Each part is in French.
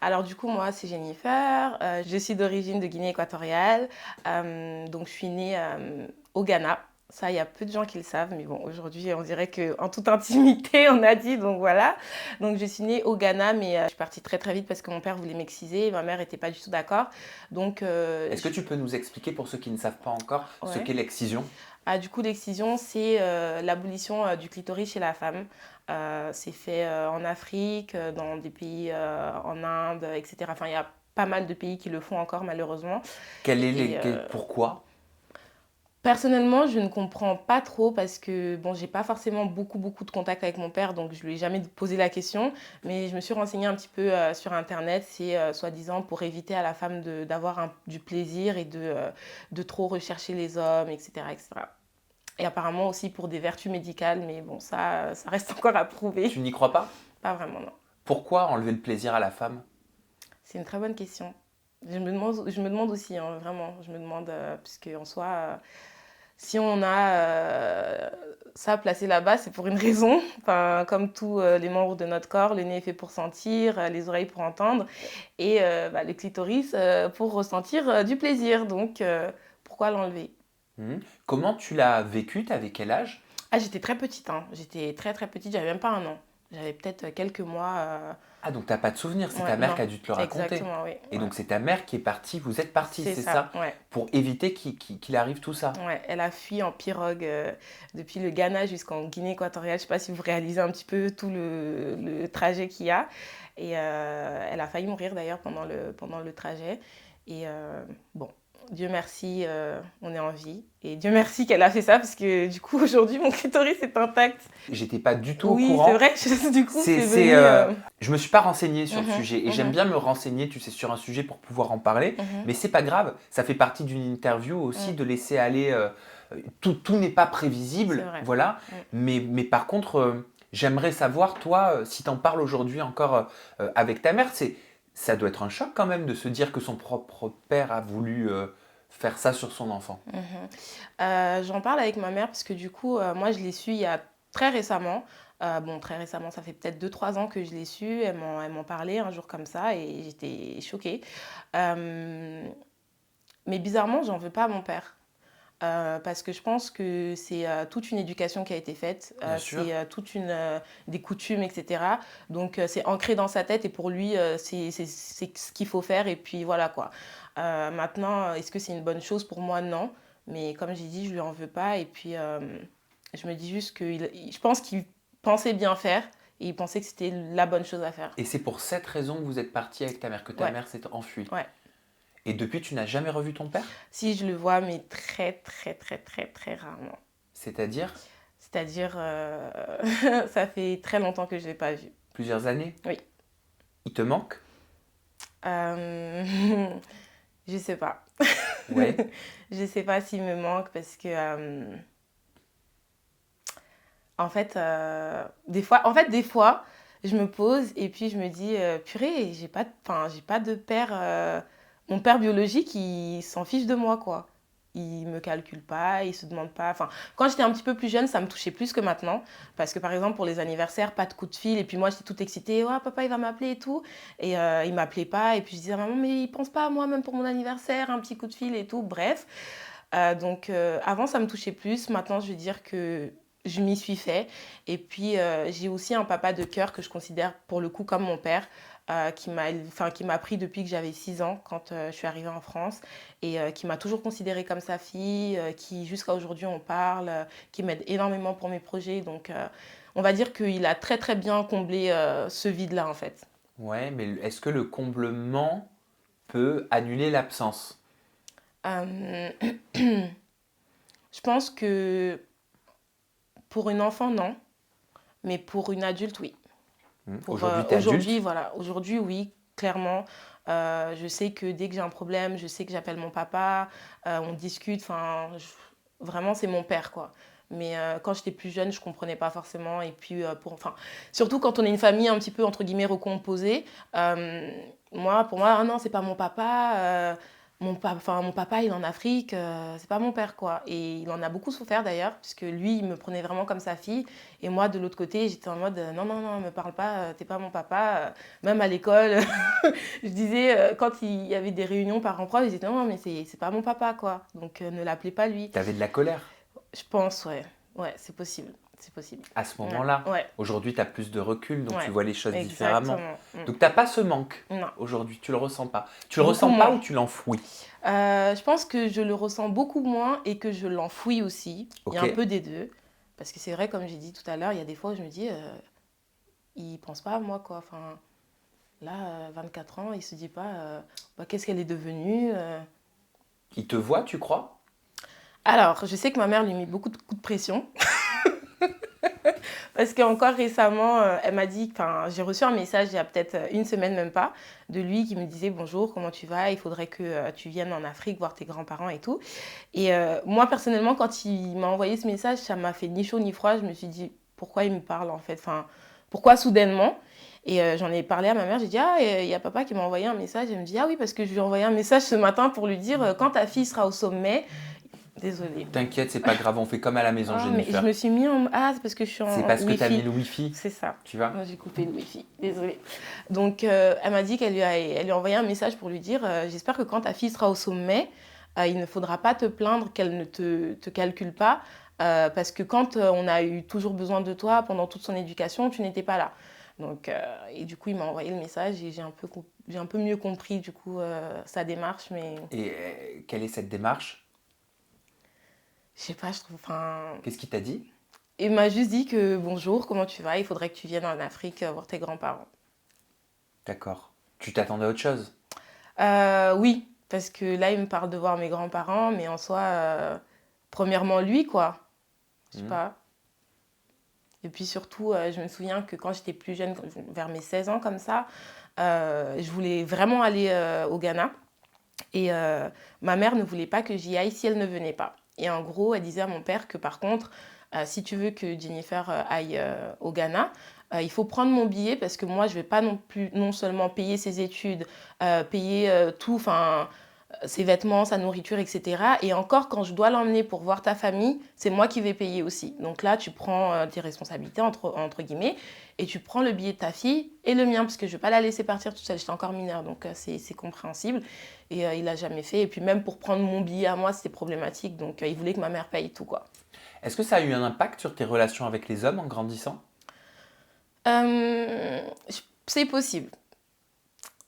Alors du coup, moi, c'est Jennifer. Je suis d'origine de Guinée équatoriale. Donc je suis née au Ghana. Ça, il y a peu de gens qui le savent, mais bon, aujourd'hui, on dirait qu'en toute intimité, on a dit, donc voilà. Donc je suis née au Ghana, mais je suis partie très très vite parce que mon père voulait m'exciser et ma mère n'était pas du tout d'accord. Donc, Est-ce que tu peux nous expliquer, pour ceux qui ne savent pas encore, ce ouais. qu'est l'excision? Ah, du coup, l'excision, c'est l'abolition du clitoris chez la femme. C'est fait en Afrique, dans des pays en Inde, etc. Enfin, il y a pas mal de pays qui le font encore, malheureusement. Et Pourquoi? personnellement, je ne comprends pas trop parce que, bon, j'ai pas forcément beaucoup de contacts avec mon père, donc je lui ai jamais posé la question. Mais je me suis renseignée un petit peu sur Internet. C'est soi-disant pour éviter à la femme d'avoir du plaisir et de trop rechercher les hommes, etc., etc. Et apparemment aussi pour des vertus médicales, mais bon, ça reste encore à prouver. Tu n'y crois pas? Pas vraiment, non. Pourquoi enlever le plaisir à la femme? C'est une très bonne question. Je me demande aussi, hein, vraiment. Je me demande, puisque en soi, si on a ça placé là-bas, c'est pour une raison. Enfin, comme tous les membres de notre corps, le nez est fait pour sentir, les oreilles pour entendre, et le clitoris pour ressentir du plaisir. Donc, pourquoi l'enlever? Comment tu l'as vécu? T'avais quel âge? Ah, j'étais très petite, hein. J'étais très très petite, j'avais même pas un an. J'avais peut-être quelques mois. Ah, donc t'as pas de souvenir, c'est Ouais, ta mère non, qui a dû te le raconter. exactement, oui. Et Ouais. donc c'est ta mère qui est partie, vous êtes partis, C'est c'est ça, ça? ouais. Pour éviter qu'il arrive tout ça. Ouais. Elle a fui en pirogue depuis le Ghana jusqu'en Guinée équatoriale. Je sais pas si vous réalisez un petit peu tout le trajet qu'il y a. Et elle a failli mourir d'ailleurs pendant le trajet. Et bon, Dieu merci, on est en vie. Et Dieu merci qu'elle a fait ça parce que du coup aujourd'hui mon clitoris est intact. J'étais pas du tout au Oui, c'est courant. vrai que du coup C'est, c'est c'est, venu. euh, je me suis pas renseigné sur le Mhm, sujet et j'aime mhm, bien me renseigner, tu sais, sur un sujet pour pouvoir en parler. mhm, Mais c'est pas grave, ça fait partie d'une interview aussi mhm. de laisser aller. Tout n'est pas C'est prévisible, vrai. voilà. Mm. Mais par contre, j'aimerais savoir, toi, si tu en parles aujourd'hui encore avec ta mère, ça doit être un choc quand même de se dire que son propre père a voulu faire ça sur son enfant. Mhm. J'en parle avec ma mère parce que du coup, moi, je l'ai su il y a très récemment. Bon, très récemment, ça fait peut-être 2 3 ans que je l'ai su. Elle m'en parlait un jour comme ça et j'étais choquée. Euh, mais bizarrement, j'en veux pas à mon père. Parce que je pense que c'est toute une éducation qui a été faite, Bien c'est sûr. toute des coutumes, etc. Donc c'est ancré dans sa tête et pour lui, c'est ce qu'il faut faire et puis voilà quoi. Maintenant, est-ce que c'est une bonne chose pour moi? Non. Mais comme j'ai dit, je lui en veux pas et puis je me dis juste que je pense qu'il pensait bien faire et il pensait que c'était la bonne chose à faire. Et c'est pour cette raison que vous êtes parti avec ta mère, que ta Ouais, mère s'est enfuie. ouais. Et depuis, tu n'as jamais revu ton père? Si je le vois, mais très, très, très, très, très rarement. C'est-à-dire C'est-à-dire, ça fait très longtemps que je ne l'ai pas vu. plusieurs années? Oui. Il te manque? Euh, je sais pas. Ouais. Je sais pas s'il me manque parce que, des fois, je me pose et puis je me dis, purée, enfin, j'ai pas de père. Mon père biologique, il s'en fiche de moi, quoi. Il me calcule pas, il se demande pas. Enfin, quand j'étais un petit peu plus jeune, ça me touchait plus que maintenant. Parce que par exemple, pour les anniversaires, pas de coup de fil. Et puis moi, j'étais toute excitée. Ouais, papa, il va m'appeler et tout. Et il m'appelait pas. Et puis je disais à maman, mais il pense pas à moi, même pour mon anniversaire, un petit coup de fil et tout. Bref. Donc avant, ça me touchait plus. Maintenant, je vais dire que je m'y suis fait. Et puis, j'ai aussi un papa de cœur que je considère pour le coup comme mon père, qui m'a pris depuis que j'avais 6 ans, quand je suis arrivée en France, et qui m'a toujours considérée comme sa fille, qui jusqu'à aujourd'hui on parle, qui m'aide énormément pour mes projets. Donc, on va dire qu'il a très très bien comblé ce vide-là en fait. Ouais, mais est-ce que le comblement peut annuler l'absence? Euh, je pense que pour une enfant, non, mais pour une adulte, oui. Pour Aujourd'hui, tu es aujourd'hui, adulte. voilà. Aujourd'hui, oui, clairement. Je sais que dès que j'ai un problème, je sais que j'appelle mon papa, on discute. Enfin, vraiment, c'est mon père, quoi. Mais quand j'étais plus jeune, je comprenais pas forcément. Et puis, enfin, surtout quand on est une famille un petit peu, entre guillemets, recomposée, pour moi, ah non, c'est pas mon papa. mon papa, il est en Afrique, c'est pas mon père, quoi. Et il en a beaucoup souffert d'ailleurs, puisque lui, il me prenait vraiment comme sa fille. Et moi, de l'autre côté, j'étais en mode non, non, non, me parle pas, t'es pas mon papa. Même à l'école, je disais, quand il y avait des réunions parents-prof, ils disaient non, non, mais c'est pas mon papa, quoi. Donc ne l'appelez pas lui. T'avais de la colère Je pense, ouais. Ouais, c'est possible. C'est possible. à ce Ouais, moment-là. ouais, Aujourd'hui, tu as plus de recul, donc tu ouais. vois les choses différemment. Exactement. Mm. Donc, tu n'as pas ce manque Non. aujourd'hui, tu le ressens pas. Tu le Beaucoup ressens pas moins. ou tu l'enfouis? Je pense que je le ressens beaucoup moins et que je l'enfouis aussi. Il y a un Ok. peu des deux. Parce que c'est vrai, comme j'ai dit tout à l'heure, il y a des fois où je me dis, il pense pas à moi, quoi. Enfin, là, 24 ans, il se dit pas, bah, qu'est-ce qu'elle est devenue Il te voit, tu crois? Alors, je sais que ma mère lui met beaucoup de coups de pression. Parce qu'encore récemment, elle m'a dit, enfin, j'ai reçu un message il y a peut-être une semaine, même pas, de lui qui me disait bonjour, comment tu vas? Il faudrait que tu viennes en Afrique voir tes grands-parents et tout. Et moi, personnellement, quand il m'a envoyé ce message, ça m'a fait ni chaud ni froid. Je me suis dit, pourquoi il me parle en fait? Enfin, pourquoi soudainement? Et j'en ai parlé à ma mère, j'ai dit, ah, il y a papa qui m'a envoyé un message. Elle me dit, ah oui, parce que je lui ai envoyé un message ce matin pour lui dire, quand ta fille sera au sommet, désolée. T'inquiète, c'est pas grave, on fait comme à la maison, Ah, mais je Jennifer. me suis mis en... Ah, c'est parce que je suis C'est en parce que tu as mis Wi-Fi. le Wi-Fi, C'est ça. tu vois? Moi, j'ai coupé le Wi-Fi. Désolée. Donc, elle m'a dit elle lui a envoyé un message pour lui dire j'espère que quand ta fille sera au sommet, il ne faudra pas te plaindre qu'elle ne te calcule pas. Parce que quand on a eu toujours besoin de toi pendant toute son éducation, tu n'étais pas là. Donc, et du coup, il m'a envoyé le message et j'ai un peu mieux compris du coup sa démarche. Mais Et quelle est cette démarche? je sais pas, je trouve. Enfin, Qu'est-ce qu'il t'a dit? il m'a juste dit que bonjour, comment tu vas? Il faudrait que tu viennes en Afrique voir tes grands-parents. D'accord. Tu t'attendais à autre chose? Oui, parce que là, il me parle de voir mes grands-parents, mais en soi, premièrement, lui, quoi. Je sais Mhm. pas. Et puis surtout, je me souviens que quand j'étais plus jeune, vers mes 16 ans, comme ça, je voulais vraiment aller au Ghana. Et ma mère ne voulait pas que j'y aille si elle ne venait pas. Et en gros, elle disait à mon père que par contre, si tu veux que Jennifer aille au Ghana, il faut prendre mon billet parce que moi, je ne vais pas non plus non seulement payer ses études, payer tout, enfin ses vêtements, sa nourriture, etc. Et encore, quand je dois l'emmener pour voir ta famille, c'est moi qui vais payer aussi. Donc là, tu prends tes responsabilités, entre guillemets, et tu prends le billet de ta fille et le mien, parce que je ne vais pas la laisser partir toute seule, j'étais encore mineure, donc c'est compréhensible. Et il l'a jamais fait. Et puis même pour prendre mon billet à moi, c'était problématique, donc il voulait que ma mère paye tout, quoi. Est-ce que ça a eu un impact sur tes relations avec les hommes en grandissant? Euh, c'est possible.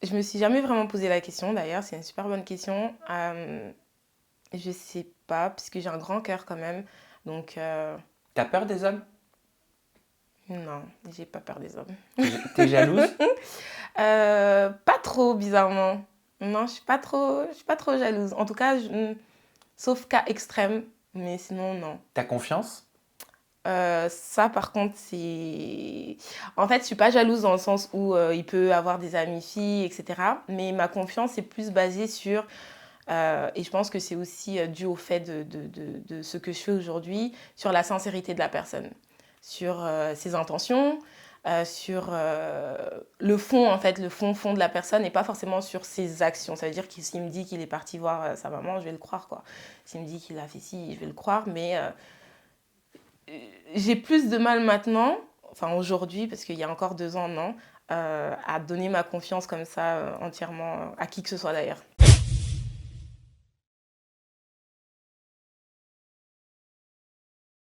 Je me suis jamais vraiment posé la question, d'ailleurs, c'est une super bonne question. Je sais pas, puisque j'ai un grand cœur quand même. Donc, T'as peur des hommes? non, j'ai pas peur des hommes. T'es jalouse? Pas trop, bizarrement. Non, je suis pas trop jalouse. En tout cas, sauf cas extrême, mais sinon, non. T'as confiance? Ça, par contre, c'est... En fait, je suis pas jalouse dans le sens où il peut avoir des amis filles, etc. Mais ma confiance est plus basée sur... et je pense que c'est aussi dû au fait de ce que je fais aujourd'hui, sur la sincérité de la personne, sur ses intentions, sur le fond, en fait, le fond de la personne et pas forcément sur ses actions. Ça veut dire que s'il me dit qu'il est parti voir sa maman, je vais le croire, quoi. S'il me dit qu'il a fait ci, je vais le croire, mais j'ai plus de mal maintenant, enfin aujourd'hui, parce qu'il y a encore 2 ans, non, à donner ma confiance comme ça entièrement à qui que ce soit d'ailleurs.